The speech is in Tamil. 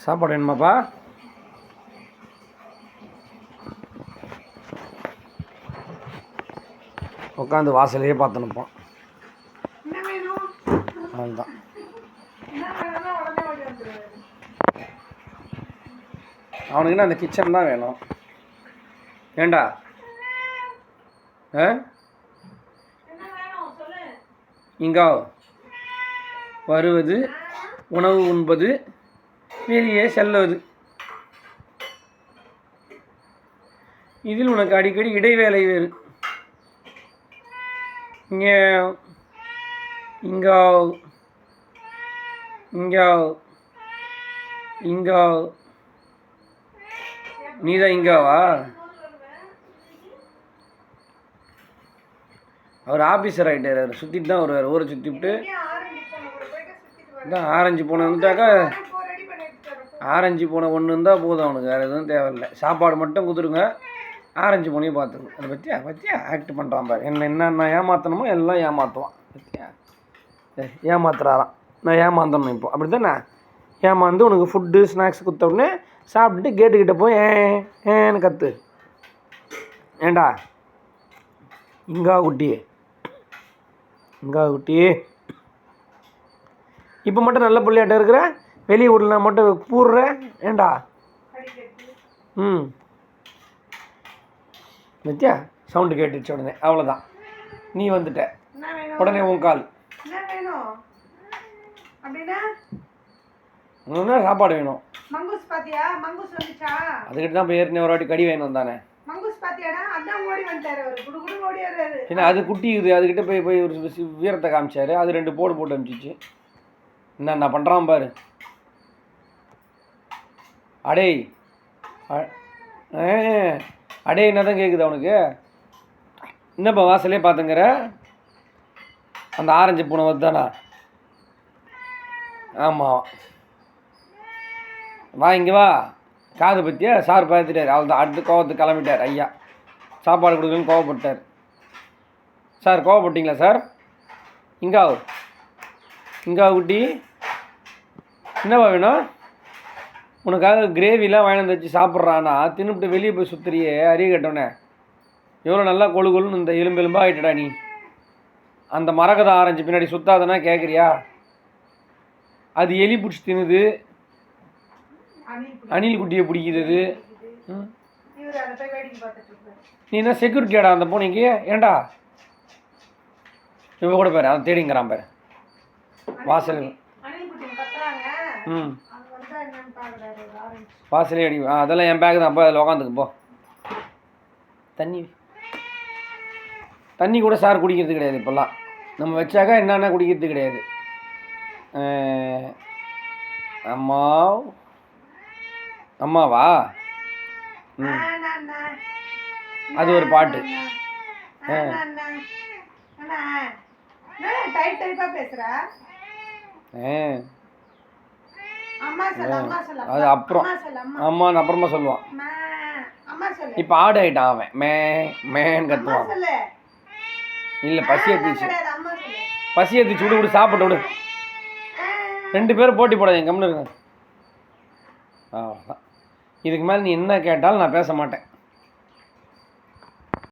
சாப்பாடு வேணுமாப்பா? உட்காந்து வாசலையே பார்த்துனுப்போம். அதுதான் அவனுக்குன்னா அந்த கிச்சன் தான் வேணும். ஏண்டா இங்கே வருவது, உணவு உண்பது, வெளியே செல்வது. இதில் உனக்கு அடிக்கடி இடைவேளை வேறு. இங்கே இங்கோ இங்கோ இங்கோ நீதான் இங்காவா? அவர் ஆஃபீஸர் ஆகிட்டார். அவர் சுற்றிட்டு தான் வருவார். ஊரை சுற்றிவிட்டு தான் ஆரஞ்சு போன வந்துட்டாக்கா, ஆரஞ்சு போன ஒன்று இருந்தால் போதும் அவனுக்கு, வேறு எதுவும் தேவையில்லை. சாப்பாடு மட்டும் கொடுத்துருங்க, ஆரஞ்சு போனையும் பார்த்துருங்க. அதை பற்றியா ஆக்ட் பண்ணுறான் பாரு. என்னென்ன ஏமாற்றணுமோ எல்லாம் ஏமாற்றுவான். பற்றியா ஏமாத்துறாராம். நான் ஏமாந்தணும் இப்போ, அப்படி தானே? ஏமாந்து உனக்கு ஃபுட்டு ஸ்நாக்ஸ் கொடுத்த உடனே சாப்பிட்டுட்டு கேட்டுக்கிட்ட போய் ஏன்னு கற்று. ஏண்டா இங்கா குட்டி, இங்கா குட்டி, இப்போ மட்டும் நல்ல பிள்ளையாட்ட இருக்கிற, வெளியே ஊரில் மட்டும் பூடுற. ஏண்டா பத்தியா சவுண்டு கேட்டுச்சு உடனே, அவ்வளோதான் நீ வந்துட்ட உடனே உன் கால். சாப்பாடு வேணும். அதுக்கிட்ட தான் போய் ஏற்கனவே ஒரு வாட்டி கடி வேணும் தானே. ஏன்னா அது குட்டி இது, அதுக்கிட்ட போய் ஒரு வீரத்தை காமிச்சாரு. அது 2 போட்டு அனுப்பிச்சிச்சு. என்ன பண்ணுறான் பாரு. அடே அடே என்ன தான் கேட்குது அவனுக்கு. என்னப்பா வாசலே பார்த்துங்கிற? அந்த ஆரஞ்சு பூனை வருதானா? ஆமாம், வா இங்கே வா. காது பற்றியா சார் பார்த்துட்டார். அவள் தான் அடுத்து கோவத்துக்கு கிளம்பிட்டார். ஐயா சாப்பாடு கொடுக்கலன்னு கோவப்பட்டார். Sir கோவப்பட்டீங்களா sir? இங்கா குட்டி, என்னவா வேணும்? உனக்காக கிரேவிலாம் வாங்கி வந்து வச்சு சாப்பிட்றானா, தின்னுபிட்டு வெளியே போய் சுற்றுறியே அறிய கட்டோன்னே. எவ்வளோ நல்லா கொழுன்னு இந்த எலும்பெலும்பாக ஆகிட்டடா நீ. அந்த மரகத ஆரஞ்சு பின்னாடி சுத்தாதனா கேட்குறியா? அது எலி பிடிச்சி தின்னுது, அணில் குட்டியை பிடிக்கிறது. நீ என்ன செக்யூரிட்டியாடா அந்த பூனைக்கு? ஏண்டா இப்போ கூட பாரு, அவன் தேடிங்கிறான் பாரு வாசல். வாசலே அடி. அதெல்லாம் என் பேக் தான். அப்போ அதில் உக்காந்துக்கு போ. தண்ணி கூட சார் குடிக்கிறது கிடையாது இப்போல்லாம். நம்ம வச்சாக்கா என்னென்ன குடிக்கிறது கிடையாது. அம்மாவா? அது ஒரு பாட்டு. அது அப்புறம் அம்மான்னு அப்புறமா சொல்லுவான். இப்போ ஆடு ஆகிட்டான் அவன். மேன்னு கத்துவான். இல்லை பசி ஏற்றிச்சு விடு சாப்பிட்டு விடு. 2 பேரும் போட்டி போடாதீங்க, கம்முன்னு இருங்க. அவ்வளோதான். இதுக்கு மேலே நீ என்ன கேட்டாலும் நான் பேச மாட்டேன்.